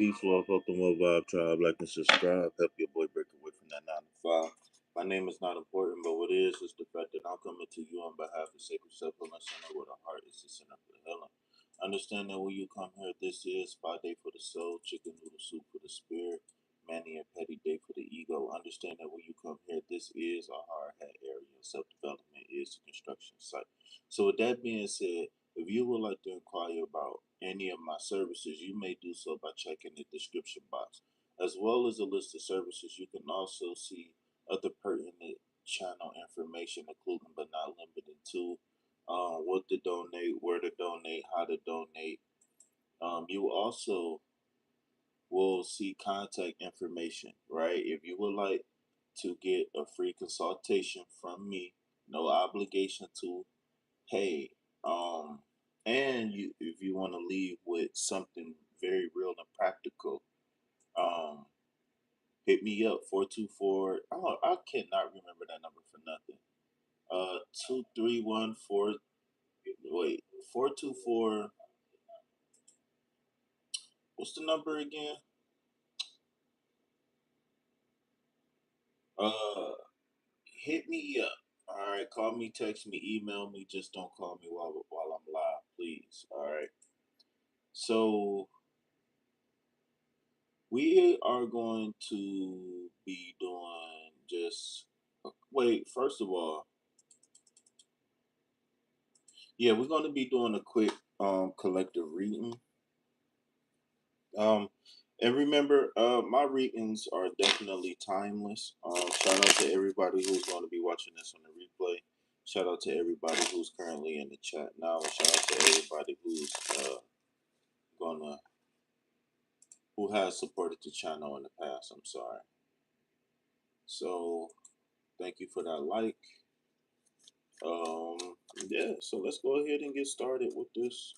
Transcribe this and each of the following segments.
Peace, love, health, and well vibe tribe. Like and subscribe. Help your boy break away from that 9 to 5. My name is not important, but what is the fact that I'm coming to you on behalf of Sacred Self-Healing Center, where the heart is the center for the healing. Understand that when you come here, this is spa day for the soul, chicken noodle soup for the spirit, Manny and Petty day for the ego. Understand that when you come here, this is a hard hat area. Self-development is the construction site. So with that being said, if you would like to inquire about any of my services, you may do so by checking the description box. As well as a list of services, you can also see other pertinent channel information, including but not limited to what to donate, where to donate, how to donate. You also will see contact information, right? If you would like to get a free consultation from me, no obligation to pay. And if you want to leave with something very real and practical, um, hit me up 424. I cannot remember that number for nothing. 2314. Wait, 424. What's the number again? Uh, Hit me up. All right, call me, text me, email me. Just don't call me while I'm live, please. All right. So we are going to be doing just wait. First of all, yeah, we're going to be doing a quick collective reading. Um, and remember, my readings are definitely timeless. Shout out to everybody who's going to be watching this on the replay. Shout out to everybody who's currently in the chat now. And shout out to everybody who's gonna who has supported the channel in the past. I'm sorry. So thank you for that like. Um, yeah. So let's go ahead and get started with this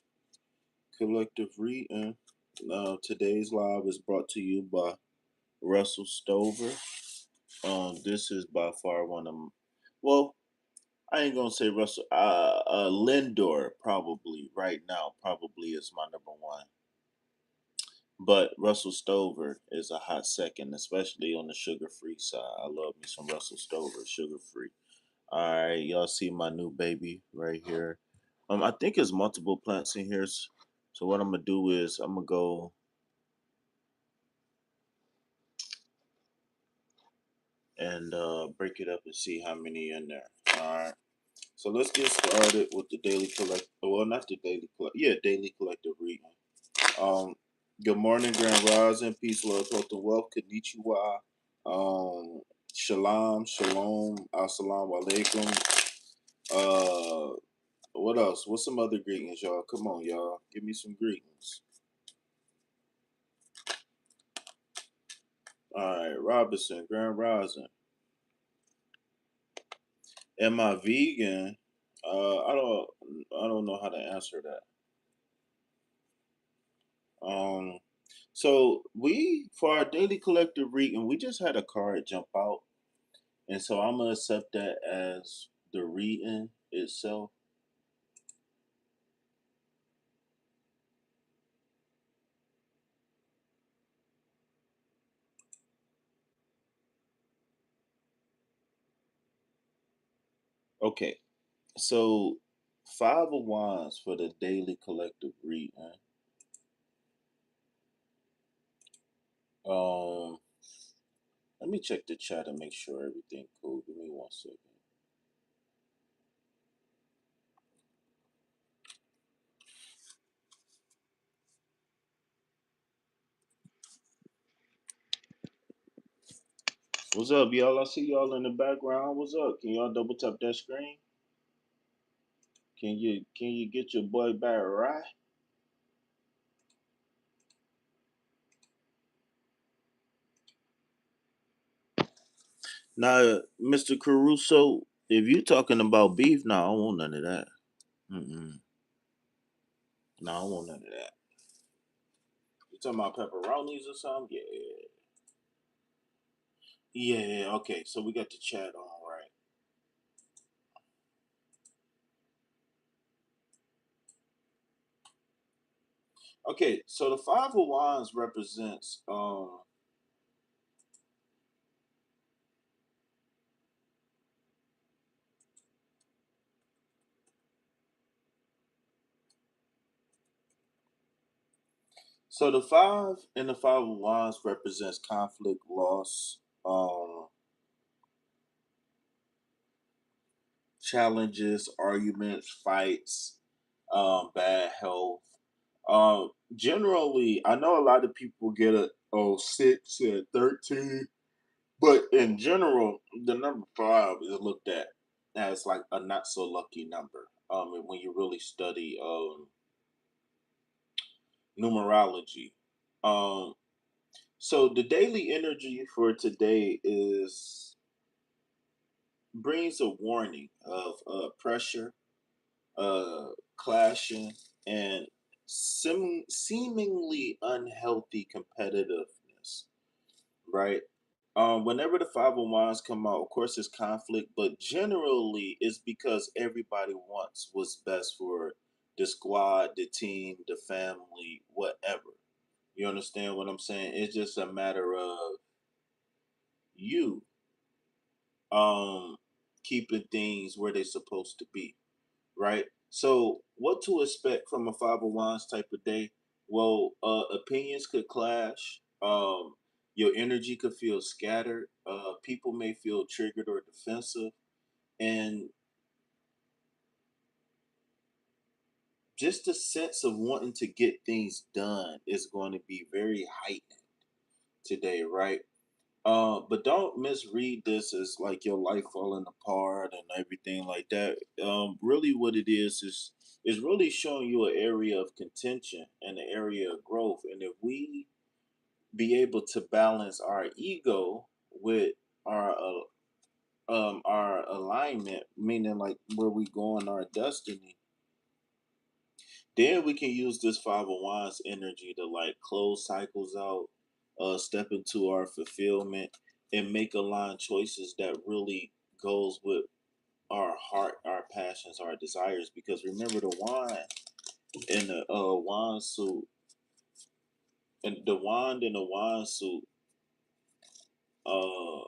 collective reading. Today's live is brought to you by Russell Stover. This is by far one of them. Well, I ain't gonna say Russell. Lindor probably right now probably is my number one. But Russell Stover is a hot second, especially on the sugar-free side. I love me some Russell Stover, sugar-free. All right, y'all see my new baby right here. I think there's multiple plants in here. So what I'm gonna do is I'm gonna go and break it up and see how many in there. All right. So let's get started with the daily collect. Well, not the daily collect. Yeah, daily collective reading. Um, Good morning, Grand Rising, peace, love, health, and wealth. Konnichiwa. Shalom, shalom, assalamu alaikum. What else? What's some other greetings, y'all? Come on, y'all. Give me some greetings. All right, Robinson, Grand Rising. Am I vegan? I don't know how to answer that. So we for our daily collective reading, we just had a card jump out, and so I'm gonna accept that as the reading itself. Okay, so Five of Wands for the daily collective reading. Um, Let me check the chat and make sure everything cool. Give me 1 second. What's up, y'all? I see y'all in the background. What's up? Can y'all double tap that screen? Can you get your boy back right? Now, Mr. Caruso, if you talking about beef, no, I don't want none of that. Mm-mm. No, I don't want none of that. You talking about pepperonis or something? Yeah. Yeah, okay. So we got the chat on, right? Okay, so the Five of Wands represents so the five and the Five of Wands represents conflict, loss, challenges, arguments, fights, bad health. Generally, I know a lot of people get a 6 and 13, but in general, the number five is looked at as like a not so lucky number. And when you really study numerology. Um, so the daily energy for today is brings a warning of pressure, uh, clashing, and seemingly unhealthy competitiveness, right? Whenever the Five of Wands come out, of course, it's conflict, but generally it's because everybody wants what's best for the squad, the team, the family, whatever. You understand what I'm saying? It's just a matter of you um keeping things where they're supposed to be, right? So, what to expect from a Five of Wands type of day? Well, opinions could clash. Your energy could feel scattered. People may feel triggered or defensive, and just the sense of wanting to get things done is going to be very heightened today, right? But don't misread this as like your life falling apart and everything like that. Really, what it is really showing you an area of contention and an area of growth. And if we be able to balance our ego with our alignment, meaning like where we go in our destiny, then we can use this Five of Wands energy to like close cycles out, step into our fulfillment, and make aligned choices that really goes with our heart, our passions, our desires. Because remember, the wand and the wand suit, and the wand and the wand suit, uh,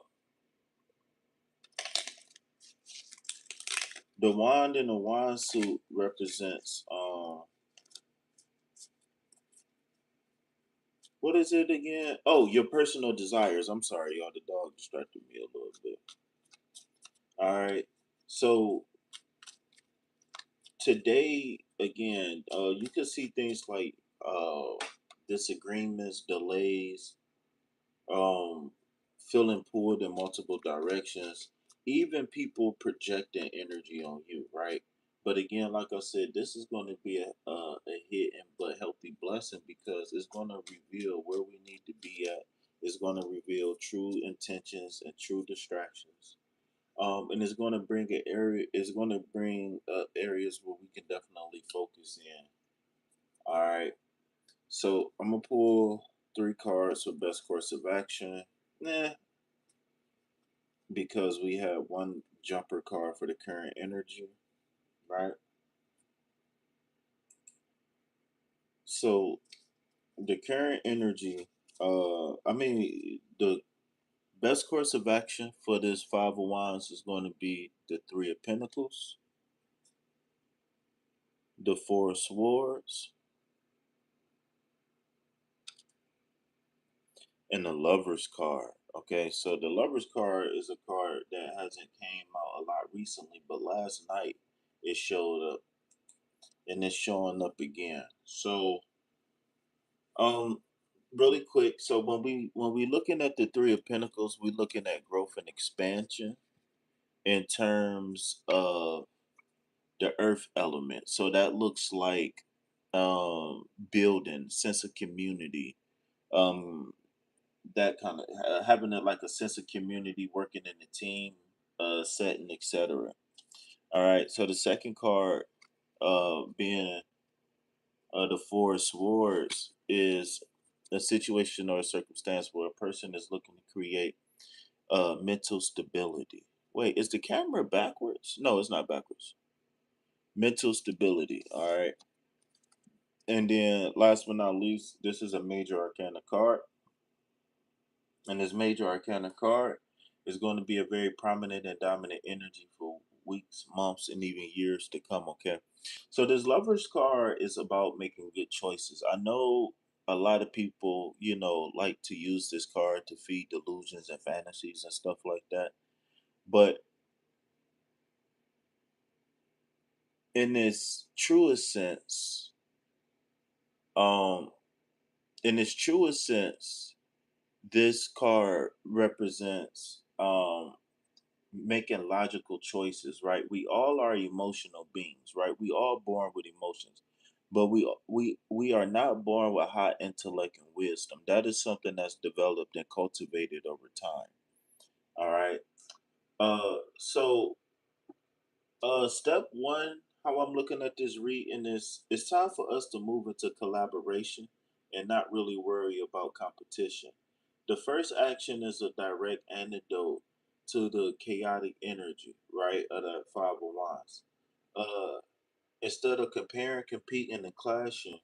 the wand and the wand suit represents what is it again? Oh, your personal desires. I'm sorry, y'all. The dog distracted me a little bit. All right. So today, again, you can see things like disagreements, delays, um, feeling pulled in multiple directions, even people projecting energy on you, right? But again, like I said, this is going to be a hidden but healthy blessing because it's going to reveal where we need to be at. It's going to reveal true intentions and true distractions. And it's going to bring an area. It's going to bring areas where we can definitely focus in. All right. So I'm gonna pull three cards for best course of action. Nah, because we have one jumper card for the current energy, right? So the current energy, I mean, the best course of action for this Five of Wands is going to be the Three of Pentacles, the Four of Swords, and the Lover's card. Okay, so the Lover's card is a card that hasn't came out a lot recently, but last night it showed up and it's showing up again. So, um, really quick. So when we looking at the Three of Pentacles, we're looking at growth and expansion in terms of the Earth element. So that looks like building, sense of community, um, that kind of having like a sense of community, working in a team, setting, etc. All right. So the second card, being the Four of Swords, is a situation or a circumstance where a person is looking to create mental stability. Wait, is the camera backwards? No, it's not backwards. Mental stability. All right. And then last but not least, this is a major arcana card. And this major arcana card is going to be a very prominent and dominant energy for weeks, months, and even years to come. Okay. So this lover's card is about making good choices. I know a lot of people, like to use this card to feed delusions and fantasies and stuff like that. But in its truest sense, um, in its truest sense, this card represents making logical choices, right? We all are emotional beings, right? We all born with emotions, but we are not born with high intellect and wisdom. That is something that's developed and cultivated over time. All right. So step one, how I'm looking at this reading is it's time for us to move into collaboration and not really worry about competition. The first action is a direct antidote to the chaotic energy, right, of that five of wands. Uh, Instead of comparing, competing, and clashing,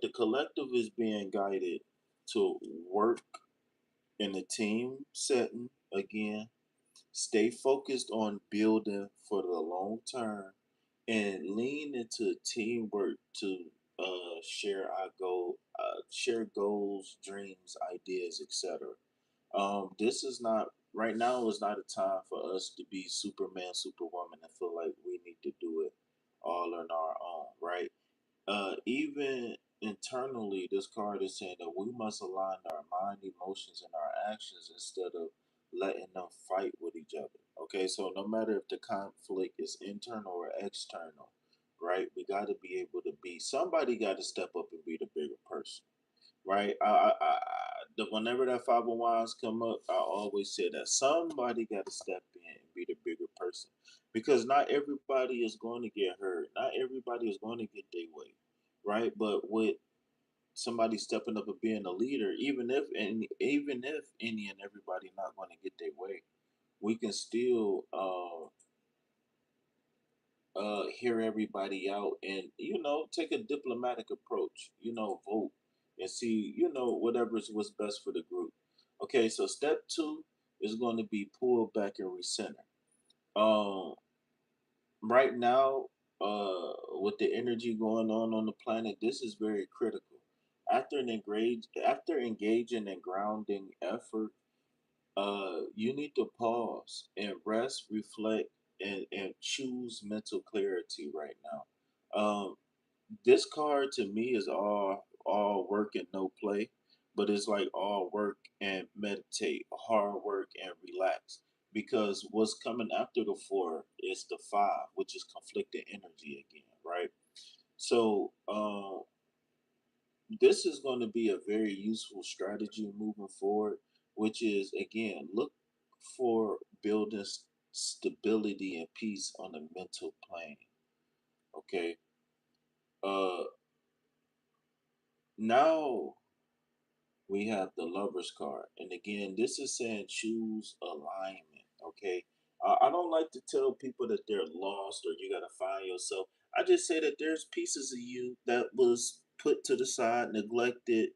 the collective is being guided to work in a team setting again. Stay focused on building for the long term and lean into teamwork to share goals, dreams, ideas, etc. This is not right now is not a time for us to be Superman, Superwoman, and feel like we need to do it all on our own, right? Even internally, this card is saying that we must align our mind, emotions, and our actions instead of letting them fight with each other. Okay, so no matter if the conflict is internal or external, right? We got to be able to be somebody got to step up and be the bigger person, right? Whenever that five of wands come up, I always say that somebody got to step in and be the bigger person because not everybody is going to get hurt. Not everybody is going to get their way, right? But with somebody stepping up and being a leader, even if any and everybody not going to get their way, we can still hear everybody out and take a diplomatic approach. Vote and see whatever's what's best for the group. Okay, so step two is going to be pull back and recenter. Um, right now, with the energy going on the planet, this is very critical. After engaging in grounding effort, you need to pause and rest, reflect, and choose mental clarity right now. This card to me is all work and no play, but it's like all work and meditate, hard work and relax. Because what's coming after the four is the five, which is conflicted energy again, right? So this is going to be a very useful strategy moving forward, which is again look for building stability and peace on the mental plane. Okay. Uh, Now we have the lovers card, and again, this is saying choose alignment. Okay. I don't like to tell people that they're lost or you got to find yourself. I just say that there's pieces of you that was put to the side, neglected,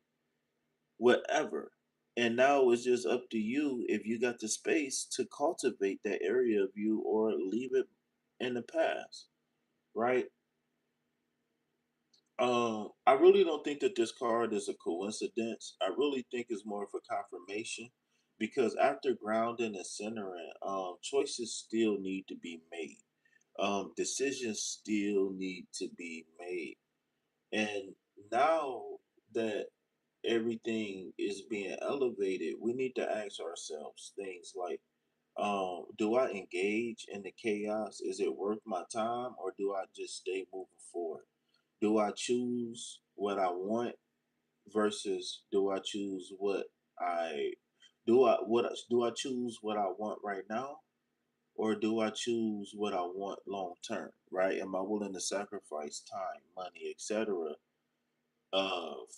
whatever. And now it's just up to you if you got the space to cultivate that area of you or leave it in the past, right? I really don't think that this card is a coincidence. I really think it's more of a confirmation because after grounding and centering, choices still need to be made. Decisions still need to be made. And now that everything is being elevated, we need to ask ourselves things like, do I engage in the chaos? Is it worth my time or do I just stay moving forward? Do I choose what I want versus do I choose what I do I choose what I want right now or do I choose what I want long term, right? Am I willing to sacrifice time, money, etc.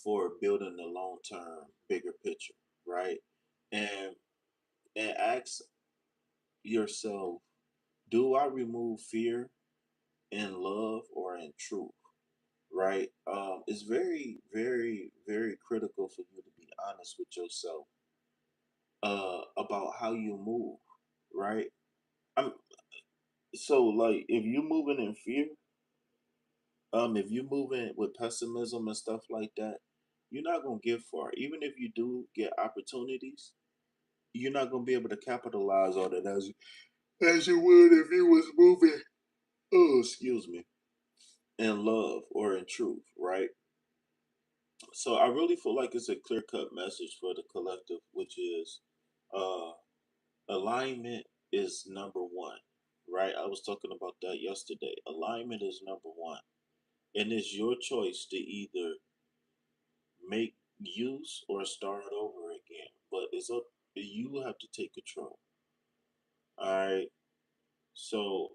For building the long term bigger picture, right? And ask yourself, do I remove fear in love or in truth? right? It's very, very, very critical for you to be honest with yourself about how you move, right? I'm so like if you moving in fear, if you moving with pessimism and stuff like that, you're not gonna get far. Even if you do get opportunities, you're not gonna be able to capitalize on it as you would if you was moving. Oh, excuse me, in love or in truth, right? So I really feel like it's a clear cut message for the collective, which is uh alignment is number one, right? I was talking about that yesterday. Alignment is number one. And it's your choice to either make use or start over again. But it's up you have to take control. Alright. So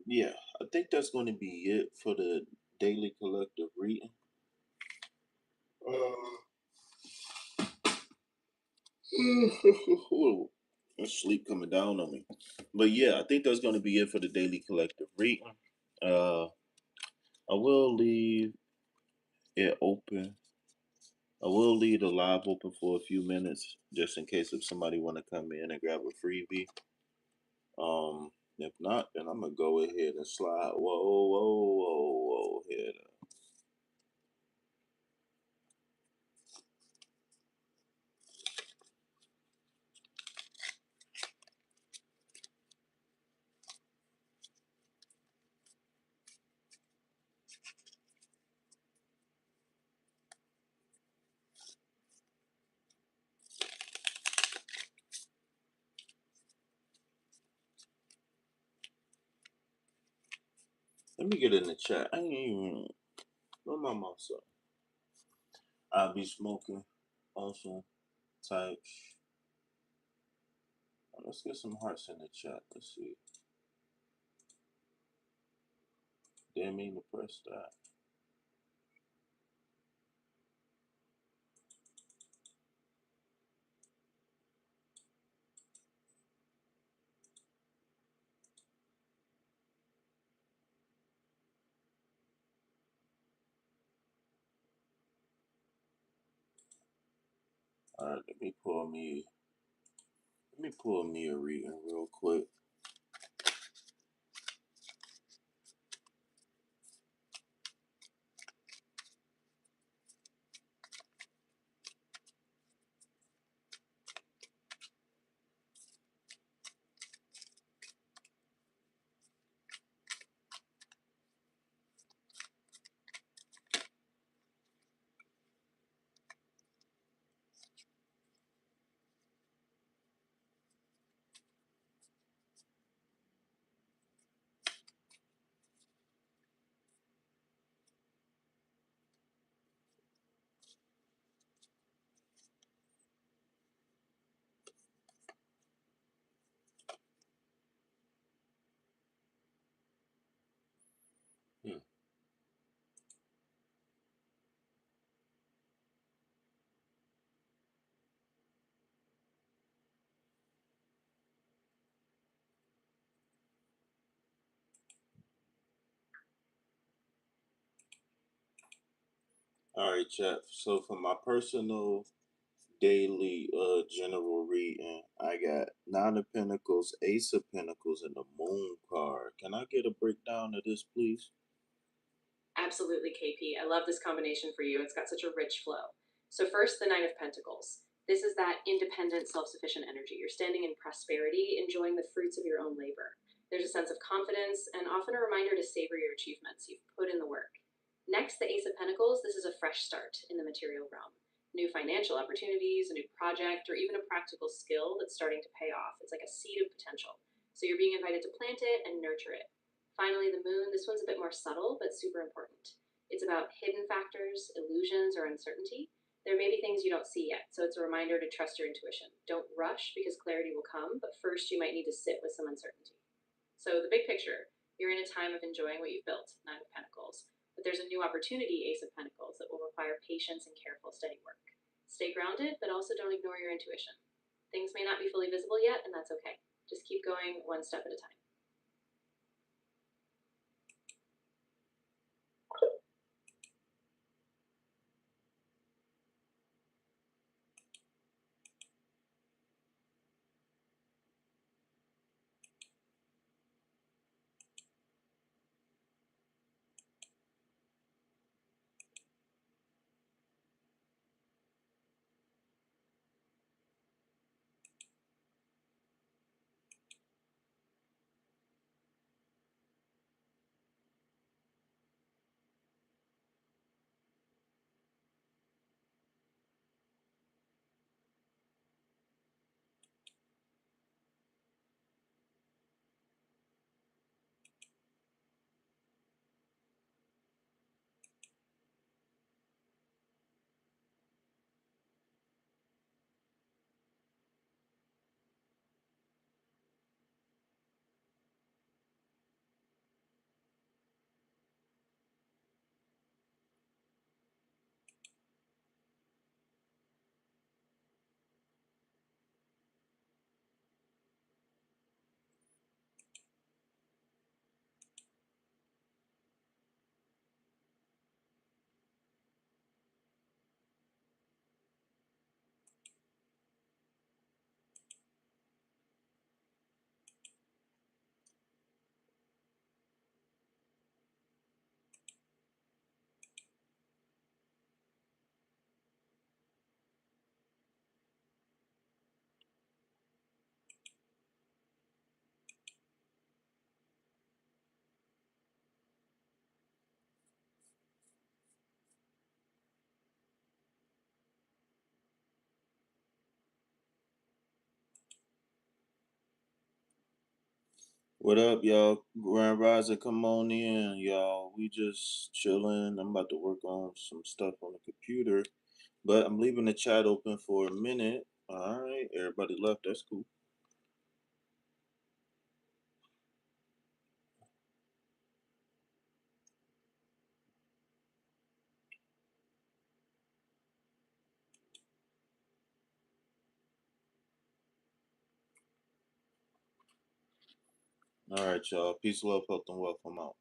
yeah, I think that's gonna be it for the daily collective reading. Uh, sleep coming down on me. But yeah, I think that's going to be it for the daily collective reading. Uh, I will leave it open. I will leave the live open for a few minutes just in case if somebody want to come in and grab a freebie. If not, then I'm gonna go ahead and slide. Whoa, whoa, whoa, whoa, head. Let me get in the chat. I ain't even. Where my mouse at? I'll be smoking. Awesome. Type. Let's get some hearts in the chat. Let's see. Didn't mean to press that. All right, let me pull me a reading real quick. Hmm. All right, chat. So for my personal daily general reading, I got Nine of Pentacles, Ace of Pentacles, and the Moon card. Can I get a breakdown of this, please? Absolutely, KP. I love this combination for you. It's got such a rich flow. So, first, the Nine of Pentacles. This is that independent, self sufficient energy. You're standing in prosperity, enjoying the fruits of your own labor. There's a sense of confidence and often a reminder to savor your achievements. You've put in the work. Next, the Ace of Pentacles. This is a fresh start in the material realm. New financial opportunities, a new project, or even a practical skill that's starting to pay off. It's like a seed of potential. So, you're being invited to plant it and nurture it. Finally, the moon. This one's a bit more subtle, but super important. It's about hidden factors, illusions, or uncertainty. There may be things you don't see yet, so it's a reminder to trust your intuition. Don't rush because clarity will come, but first you might need to sit with some uncertainty. So, the big picture, you're in a time of enjoying what you've built, Nine of Pentacles, but there's a new opportunity, Ace of Pentacles, that will require patience and careful, steady work. Stay grounded, but also don't ignore your intuition. Things may not be fully visible yet, and that's okay. Just keep going one step at a time. What up, y'all? Grand Rising, come on in, y'all. We just chilling. I'm about to work on some stuff on the computer, but I'm leaving the chat open for a minute. All right, everybody left. That's cool. All right, y'all. Peace, love, health, and wealth. I'm out.